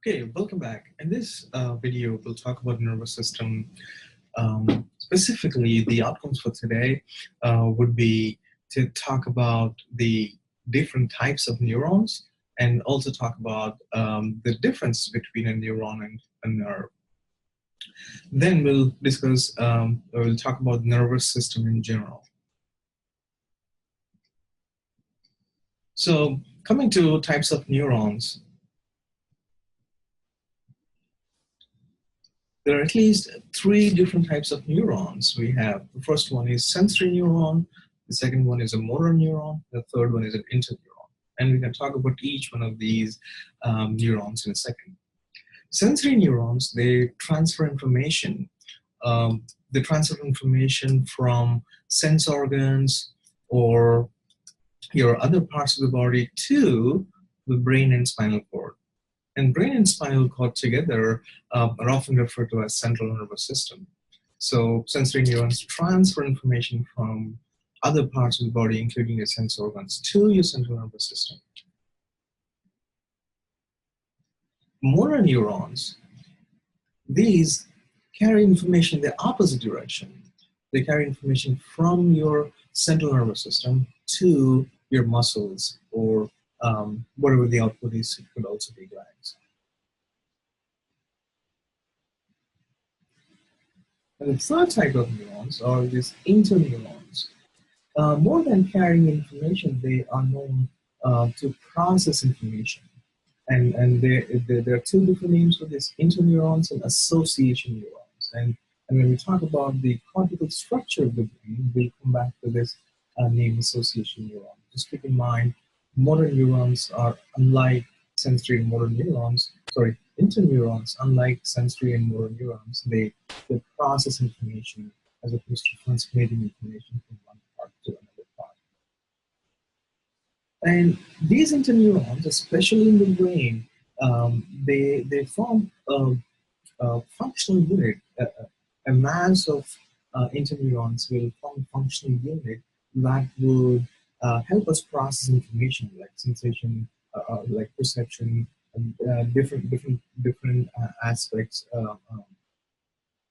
Okay, welcome back. In this video, we'll talk about nervous system. Specifically, the outcomes for today would be to talk about the different types of neurons and also talk about the difference between a neuron and a nerve. Then we'll discuss, we'll talk about nervous system in general. So coming to types of neurons, there are at least three different types of neurons we have. The first one is sensory neuron, the second one is a motor neuron, the third one is an interneuron. And we can talk about each one of these neurons in a second. Sensory neurons, they transfer information. They transfer information from sense organs or your other parts of the body to the brain and spinal cord. And brain and spinal cord together are often referred to as central nervous system. So sensory neurons transfer information from other parts of the body, including your sense organs, to your central nervous system. Motor neurons, these carry information in the opposite direction. They carry information from your central nervous system to your muscles or whatever the output is. It could also be glands. And the third type of neurons are these interneurons. More than carrying information, they are known to process information. And there are two different names for this: interneurons and association neurons. And when we talk about the cortical structure of the brain, we'll come back to this name association neuron. Just keep in mind, motor neurons are unlike sensory and motor neurons. Sorry, interneurons, unlike sensory and motor neurons, they process information as opposed to transmitting information from one part to another part. And these interneurons, especially in the brain, they form a functional unit. A mass of interneurons will form a functional unit that would help us process information like sensation, like perception, and different aspects.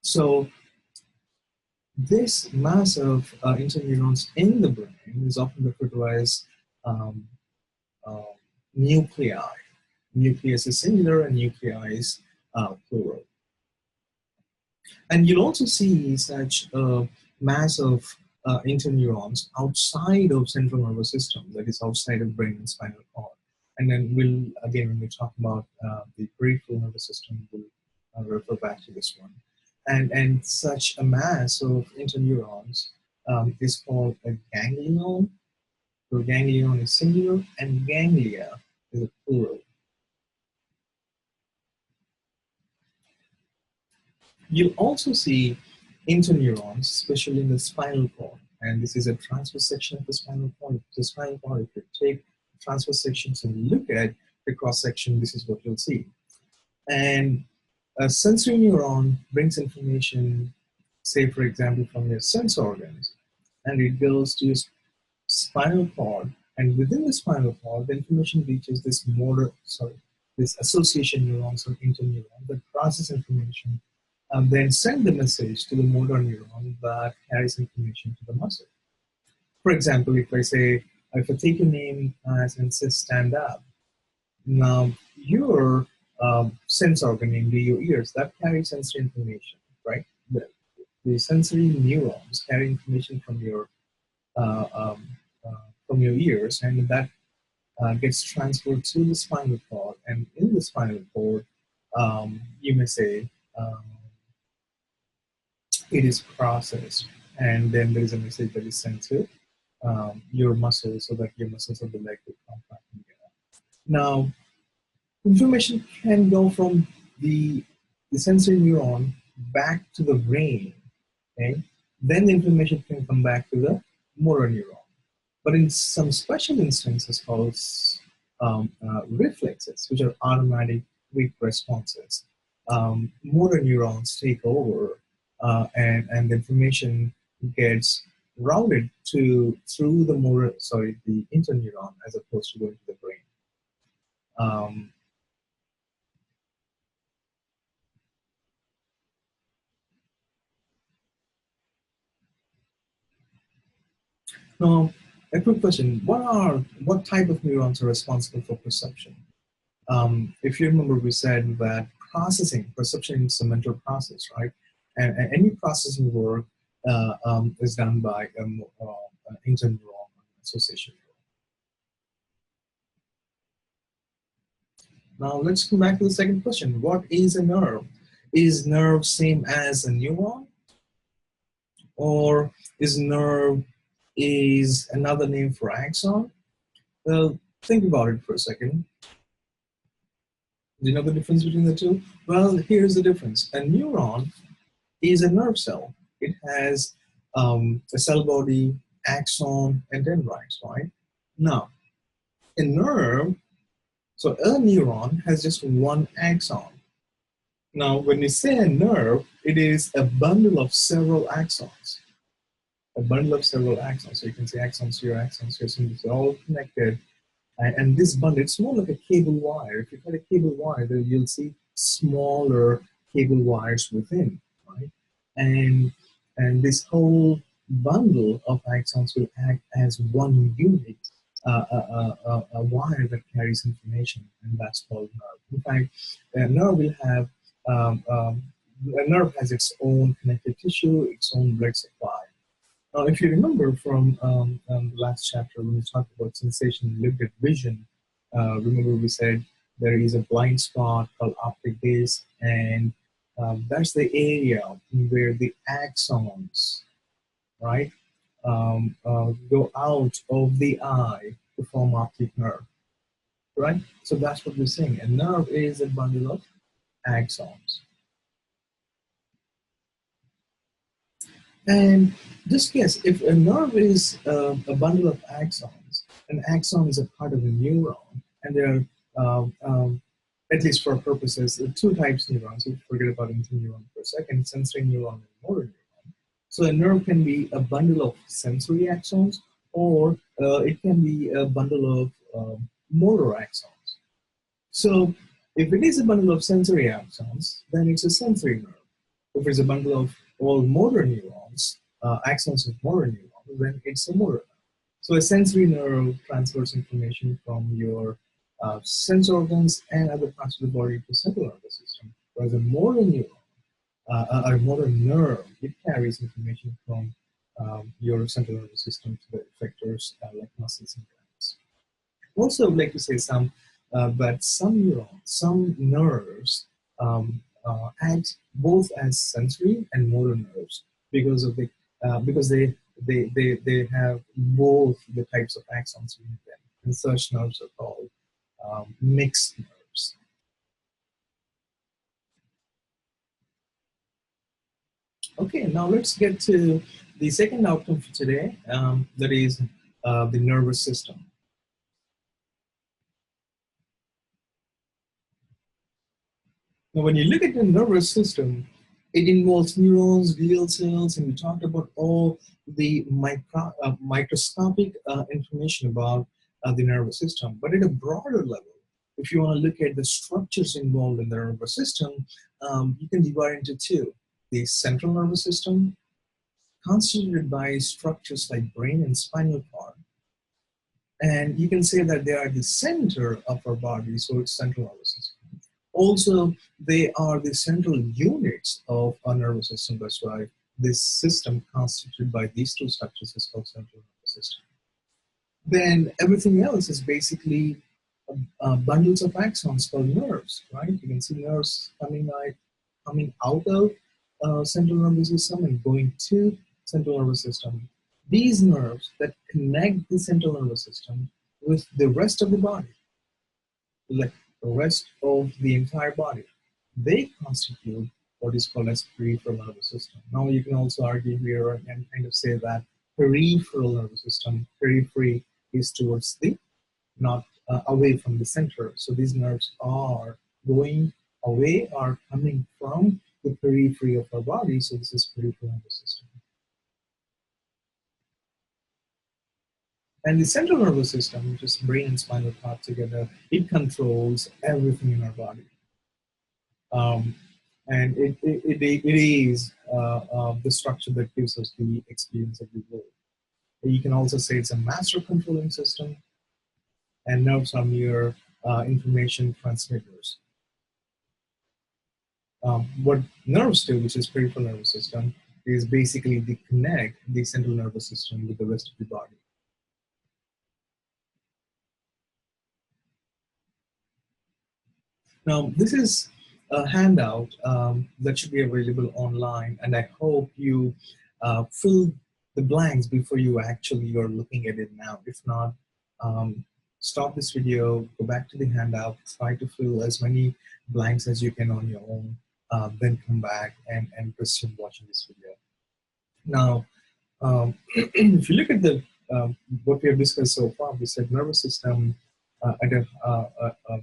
So this mass of interneurons in the brain is often referred to as nuclei. Nucleus is singular and nuclei is plural. And you'll also see such a mass of interneurons outside of central nervous system, that is outside of brain and spinal cord. And then we'll, again, when we talk about the peripheral nervous system, we'll refer back to this one. And such a mass of interneurons is called a ganglion. So ganglion is singular and ganglia is a plural. You'll also see interneurons, especially in the spinal cord. And this is a transverse section of the spinal cord. The spinal cord, if you take transverse sections and look at the cross section, this is what you'll see. And a sensory neuron brings information, say for example, from your sense organs, and it goes to your spinal cord. And within the spinal cord, the information reaches this this association neurons or interneuron that process information and then send the message to the motor neuron that carries information to the muscle. For example, if I take your name as and say stand up, now your sense organ, namely your ears, that carries sensory information, right? The sensory neurons carry information from your ears, and that gets transferred to the spinal cord. And in the spinal cord, you may say it is processed, and then there is a message that is sent to your muscles, so that your muscles of the leg will contract together. Now, information can go from the sensory neuron back to the brain, okay? Then the information can come back to the motor neuron. But in some special instances called reflexes, which are automatic quick responses, motor neurons take over and the information gets routed through the interneuron as opposed to going to the brain. Now, a quick question: what type of neurons are responsible for perception? If you remember, we said that perception is a mental process, right? And any processing work is done by an interneuron association. Now let's come back to the second question. What is a nerve? Is nerve same as a neuron? Or is nerve is another name for axon? Well, think about it for a second. Do you know the difference between the two? Well, here's the difference. A neuron is a nerve cell. It has a cell body, axon, and dendrites, right? Now, a nerve, so a neuron has just one axon. Now, when you say a nerve, it is a bundle of several axons. A bundle of several axons. So you can say axons here, so they're all connected. And this bundle, it's more like a cable wire. If you cut a cable wire, then you'll see smaller cable wires within, right? And this whole bundle of axons will act as one unit, a wire that carries information, and that's called nerve. In fact, a nerve will have a nerve has its own connective tissue, its own blood supply. If you remember from the last chapter when we talked about sensation, we looked at vision. Remember we said there is a blind spot called optic disc, and that's the area where the axons, right, go out of the eye to form optic nerve, right? So that's what we're saying. A nerve is a bundle of axons. And just guess, if a nerve is a bundle of axons, an axon is a part of a neuron, and there are, at least for our purposes, two types of neurons. So forget about interneuron for a second, sensory neuron and motor neuron. So a nerve can be a bundle of sensory axons, or it can be a bundle of motor axons. So if it is a bundle of sensory axons, then it's a sensory nerve. If it's a bundle of all motor neurons, axons of motor neurons, then it's a motor nerve. So a sensory nerve transfers information from your sense organs and other parts of the body to central nervous system. Whereas a motor neuron, a motor nerve, it carries information from your central nervous system to the effectors like muscles and glands. Also, I would like to say that some neurons, some nerves act both as sensory and motor nerves because of because they have both the types of axons in them, and such nerves are called mixed nerves. Okay, now let's get to the second outcome for today. That is the nervous system. Now, when you look at the nervous system, it involves neurons, glial cells, and we talked about all the microscopic information about the nervous system. But at a broader level, if you want to look at the structures involved in the nervous system, you can divide into two. The central nervous system, constituted by structures like brain and spinal cord. And you can say that they are the center of our body, so it's central nervous system. Also, they are the central units of our nervous system. That's why this system constituted by these two structures is called central nervous system. Then everything else is basically bundles of axons called nerves, right? You can see nerves coming out of central nervous system and going to central nervous system. These nerves that connect the central nervous system with the rest of the body, like the rest of the entire body, they constitute what is called as peripheral nervous system. Now you can also argue here and kind of say that peripheral nervous system, periphery is towards the, not away from the center. So these nerves are going away or coming from the periphery of our body. So this is peripheral nervous system. And the central nervous system, which is brain and spinal cord together, it controls everything in our body. And it is the structure that gives us the experience of the world. You can also say it's a master controlling system, and nerves are mere information transmitters. What nerves do, which is peripheral nervous system, is basically they connect the central nervous system with the rest of the body. Now, this is a handout that should be available online, and I hope you fill the blanks before you actually are looking at it now. If not, stop this video, go back to the handout, try to fill as many blanks as you can on your own, then come back and resume watching this video. Now, if you look at the what we have discussed so far, we said nervous system.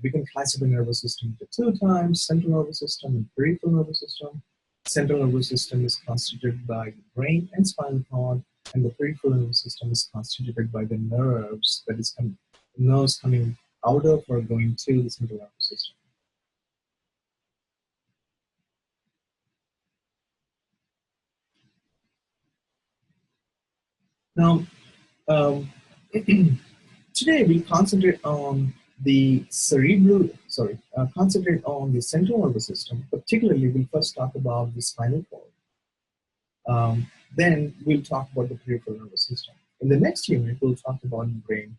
We can classify nervous system into two types: central nervous system and peripheral nervous system. Central nervous system is constituted by the brain and spinal cord, and the peripheral nervous system is constituted by the nerves, that is, nerves coming out of or going to the central nervous system. Now, today we'll concentrate on the concentrate on the central nervous system. Particularly, we'll first talk about the spinal cord. Then we'll talk about the peripheral nervous system. In the next unit, we'll talk about the brain.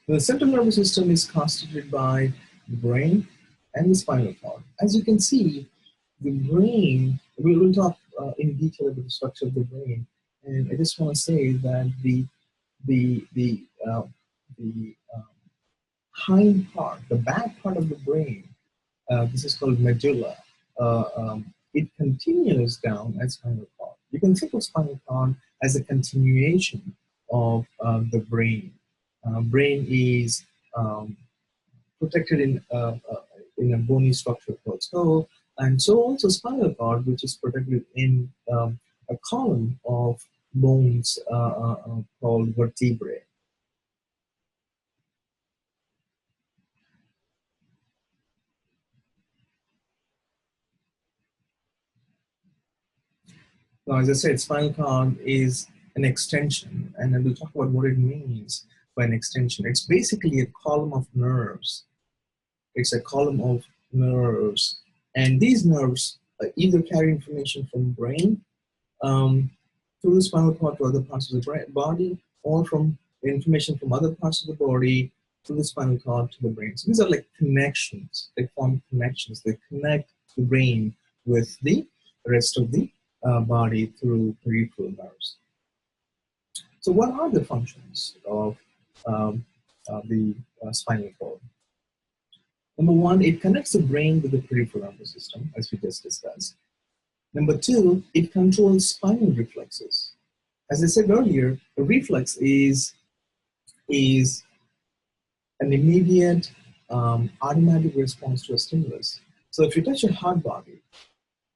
The central nervous system is constituted by the brain and the spinal cord. As you can see, the brain, we will talk in detail about the structure of the brain, and I just want to say that the hind part, the back part of the brain, this is called medulla. It continues down as spinal cord. You can think of spinal cord as a continuation of the brain. Brain is protected in a bony structure called skull, and so also spinal cord, which is protected in a column of bones called vertebrae. Now, as I said, spinal cord is an extension, and then we'll talk about what it means by an extension. It's basically a column of nerves. It's a column of nerves, and these nerves either carry information from brain through the spinal cord to other parts of the body, or from information from other parts of the body through the spinal cord to the brain. So these are like connections. They form connections. They connect the brain with the rest of the body through peripheral nerves. So what are the functions of the spinal cord? Number one, it connects the brain with the peripheral nervous system, as we just discussed. Number two, it controls spinal reflexes. As I said earlier, a reflex is an immediate automatic response to a stimulus. So if you touch a hot body,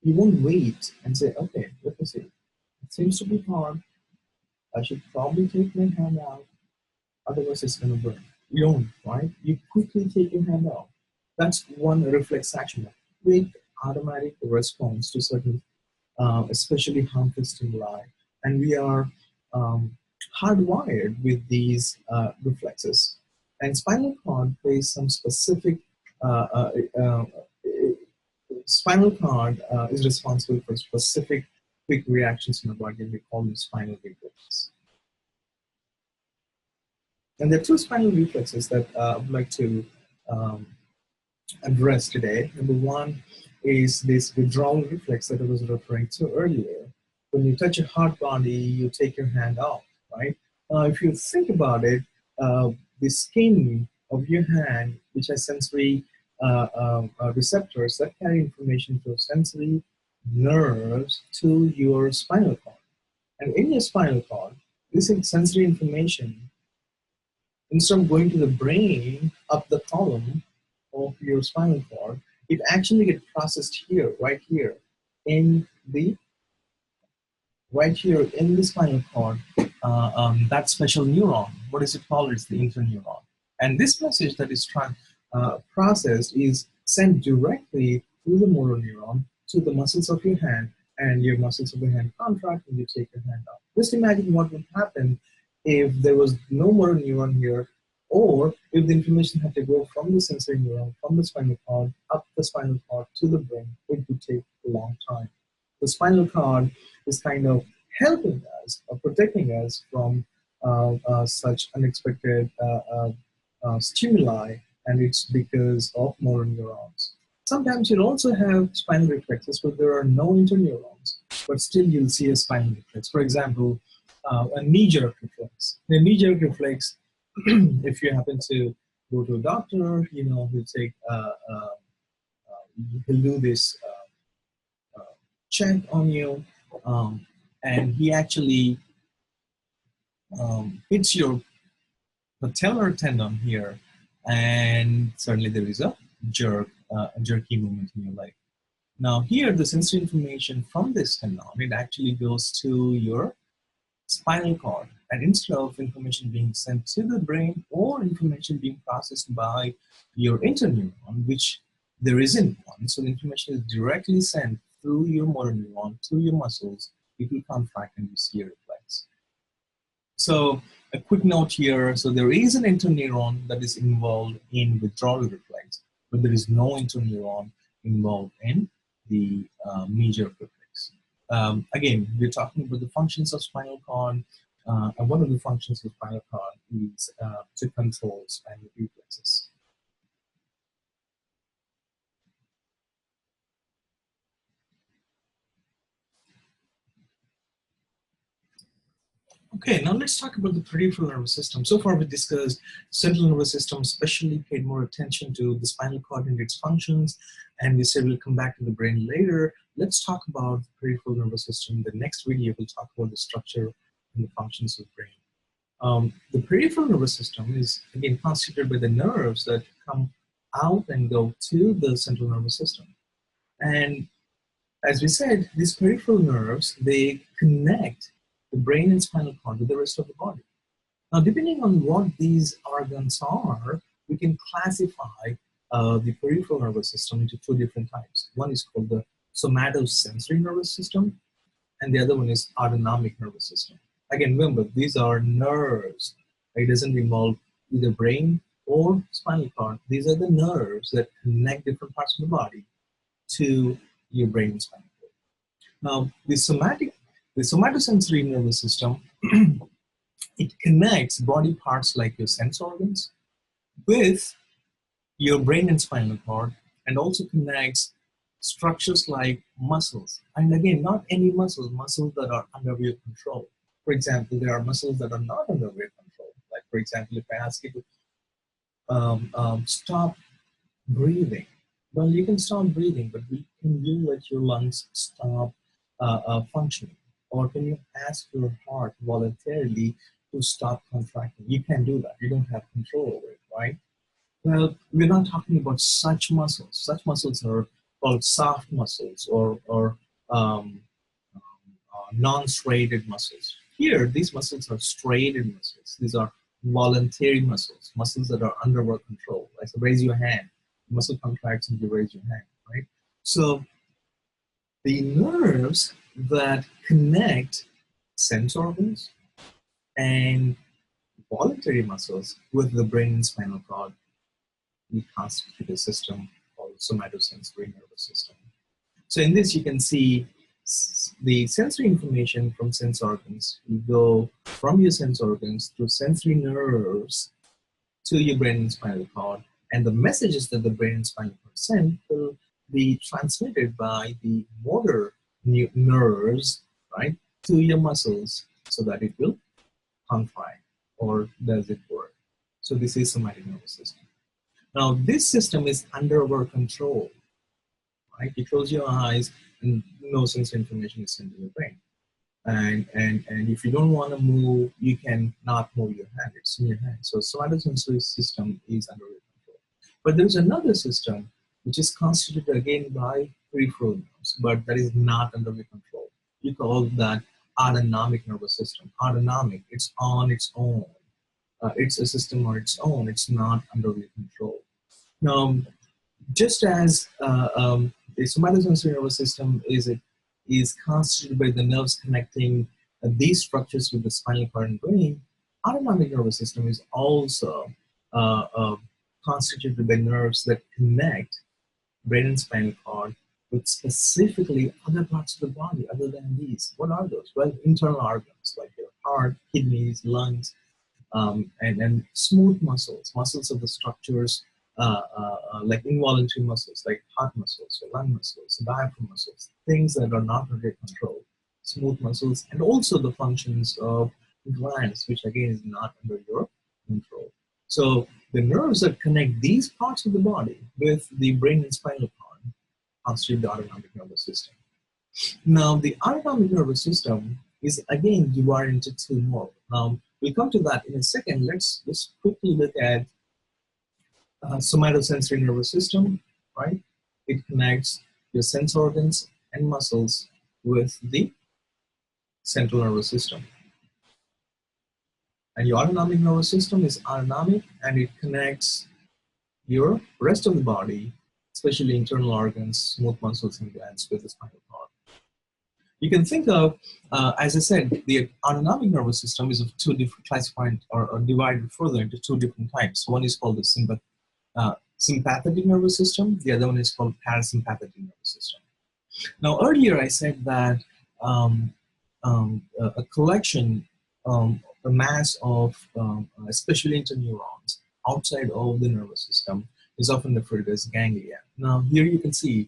you won't wait and say, okay, let me see. It seems to be hard. I should probably take my hand out, otherwise it's going to burn. You don't, right? You quickly take your hand out. That's one reflex action, a quick automatic response to certain, especially harmful stimuli. And we are hardwired with these reflexes. And spinal cord plays some specific, spinal cord is responsible for specific quick reactions in the body, and we call them spinal reflexes. And there are two spinal reflexes that I would like to address today. Number one is this withdrawal reflex that I was referring to earlier. When you touch a hot body, you take your hand off, right? If you think about it, the skin of your hand, which has sensory receptors that carry information through sensory nerves to your spinal cord. And in your spinal cord, this sensory information, instead of going to the brain up the column of your spinal cord, it actually gets processed here, right here in the spinal cord. That special neuron, what is it called? It's the interneuron. And this message that is processed is sent directly through the motor neuron to the muscles of your hand, and your muscles of the hand contract and you take your hand out. Just imagine what would happen if there was no motor neuron here, or if the information had to go from the sensory neuron, from the spinal cord, up the spinal cord to the brain. It would take a long time. The spinal cord is kind of helping us or protecting us from such unexpected stimuli, and it's because of motor neurons. Sometimes you'll also have spinal reflexes where there are no interneurons, but still you'll see a spinal reflex. For example, a knee-jerk reflex. The knee-jerk reflex, if you happen to go to a doctor, you know, he'll do this check on you, and he actually hits your patellar tendon here, and suddenly there is a jerky movement in your leg. Now here, the sensory information from this tendon, it actually goes to your spinal cord, and instead of information being sent to the brain or information being processed by your interneuron, which there isn't one, so the information is directly sent through your motor neuron to your muscles. It will contract and you see a reflex. So a quick note here, so there is an interneuron that is involved in withdrawal reflex, but there is no interneuron involved in the knee-jerk reflex. Again, we're talking about the functions of spinal cord, and one of the functions of spinal cord is to control spinal reflexes. Okay, now let's talk about the peripheral nervous system. So far we discussed central nervous system, especially paid more attention to the spinal cord and its functions, and we said we'll come back to the brain later. Let's talk about the peripheral nervous system. The next video we'll talk about the structure and the functions of the brain. The peripheral nervous system is again constituted by the nerves that come out and go to the central nervous system. And as we said, these peripheral nerves, they connect the brain and spinal cord with the rest of the body. Now, depending on what these organs are, we can classify the peripheral nervous system into two different types. One is called the somatosensory nervous system, and the other one is autonomic nervous system. Again, remember, these are nerves. It doesn't involve either brain or spinal cord. These are the nerves that connect different parts of the body to your brain and spinal cord. Now, the somatosensory nervous system, it connects body parts like your sense organs with your brain and spinal cord, and also connects structures like muscles. And again, not any muscles, muscles that are under your control. For example, there are muscles that are not under your control. Like, for example, if I ask you to stop breathing, well, you can stop breathing, but can you let your lungs stop functioning? Or can you ask your heart voluntarily to stop contracting? You can do that. You don't have control over it, right? Well, we're not talking about such muscles. Such muscles are called soft muscles or non-striated muscles. Here, these muscles are striated muscles. These are voluntary muscles, muscles that are under our control. Like, so raise your hand. The muscle contracts and you raise your hand, right? So the nerves that connect sense organs and voluntary muscles with the brain and spinal cord, we constitute a system called somatosensory nervous system. So in this, you can see the sensory information from sense organs will go from your sense organs through sensory nerves to your brain and spinal cord, and the messages that the brain and spinal cord send will be transmitted by the motor nerves, right, to your muscles so that it will contract, or does it work? So this is somatic nervous system. Now this system is under our control, right? You close your eyes and no sensory information is sent to your brain. And if you don't want to move, you can not move your hand. It's in your hand. So somatosensory system is under your control. But there's another system which is constituted again by peripheral nerves, but that is not under your control. You call that autonomic nervous system. Autonomic, it's on its own. It's a system on its own. It's not under your control. Now, Just as the somatosensory nervous system is constituted by the nerves connecting these structures with the spinal cord and brain, autonomic nervous system is also uh, uh, constituted by nerves that connect brain and spinal cord with specifically other parts of the body other than these. What are those? Well, internal organs like your heart, kidneys, lungs, and smooth muscles, muscles of the structures like involuntary muscles, like heart muscles, or lung muscles, diaphragm muscles, things that are not under your control, smooth muscles, and also the functions of glands, which again is not under your control. So the nerves that connect these parts of the body with the brain and spinal cord constitute the autonomic nervous system. Now, the autonomic nervous system is again divided into two more. We'll come to that in a second. Let's just quickly look at somatosensory nervous system, right? It connects your sense organs and muscles with the central nervous system. And your autonomic nervous system is autonomic, and it connects your rest of the body, especially internal organs, smooth muscles, and glands with the spinal cord. You can think of, as I said, the autonomic nervous system is of two different classified or divided further into two different types. One is called the sympathetic nervous system. The other one is called parasympathetic nervous system. Now, earlier I said that a collection, a mass of especially interneurons outside of the nervous system is often referred to as ganglia. Now, here you can see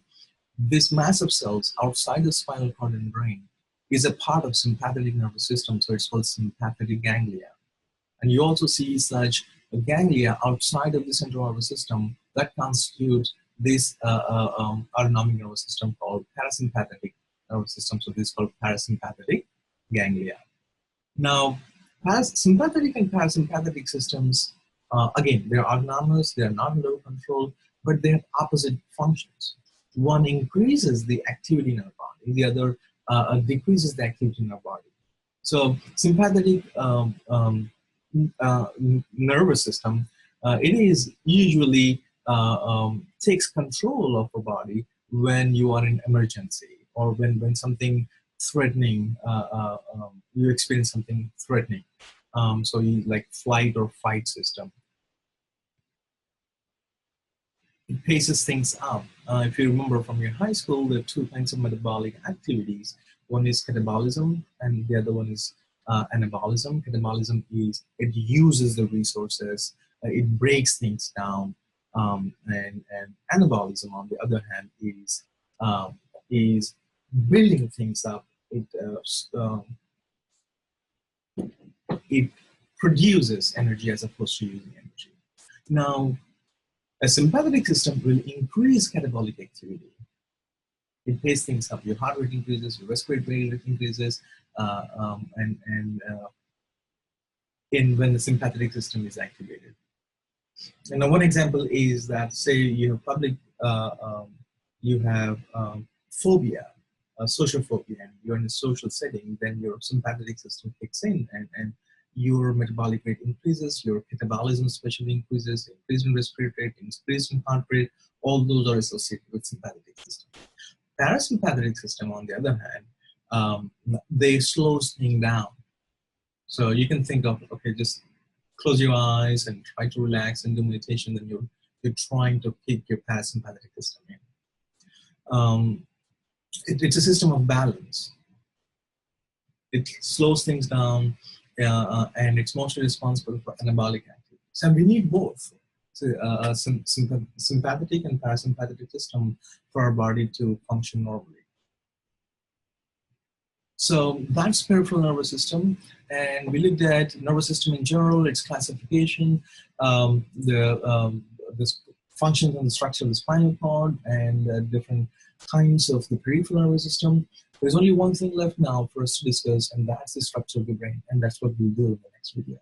this mass of cells outside the spinal cord and brain is a part of sympathetic nervous system, so it's called sympathetic ganglia. And you also see such ganglia outside of the central nervous system that constitute this autonomic nervous system called parasympathetic nervous system. So this is called parasympathetic ganglia. Now, sympathetic and parasympathetic systems, again, they're autonomous, they're not under control, but they have opposite functions. One increases the activity in our body, the other decreases the activity in our body. So sympathetic nervous system, it is usually takes control of the body when you are in emergency or when something threatening, you experience something threatening. So you like flight or fight system. It paces things up. If you remember from your high school, there are two kinds of metabolic activities. One is catabolism, and the other one is anabolism. Catabolism is it uses the resources, it breaks things down, and anabolism, on the other hand, is building things up. It produces energy as opposed to using energy. Now, a sympathetic system will increase catabolic activity. It pays things up. Your heart rate increases, your respiratory rate increases, when the sympathetic system is activated. And now one example is that, say you have phobia, social phobia, and you're in a social setting, then your sympathetic system kicks in, and your metabolic rate increases, your catabolism especially increases, increase in respiratory rate, increase in heart rate, all those are associated with sympathetic system. Parasympathetic system, on the other hand, they slows things down. So you can think of, okay, just close your eyes and try to relax and do meditation, then you're trying to kick your parasympathetic system in. It's a system of balance. It slows things down, and it's mostly responsible for anabolic activities. And we need both, so, sympathetic and parasympathetic system for our body to function normally. So that's peripheral nervous system, and we looked at nervous system in general, its classification, the functions and the structure of the spinal cord, and different kinds of the peripheral nervous system. There's only one thing left now for us to discuss, and that's the structure of the brain, and that's what we'll do in the next video.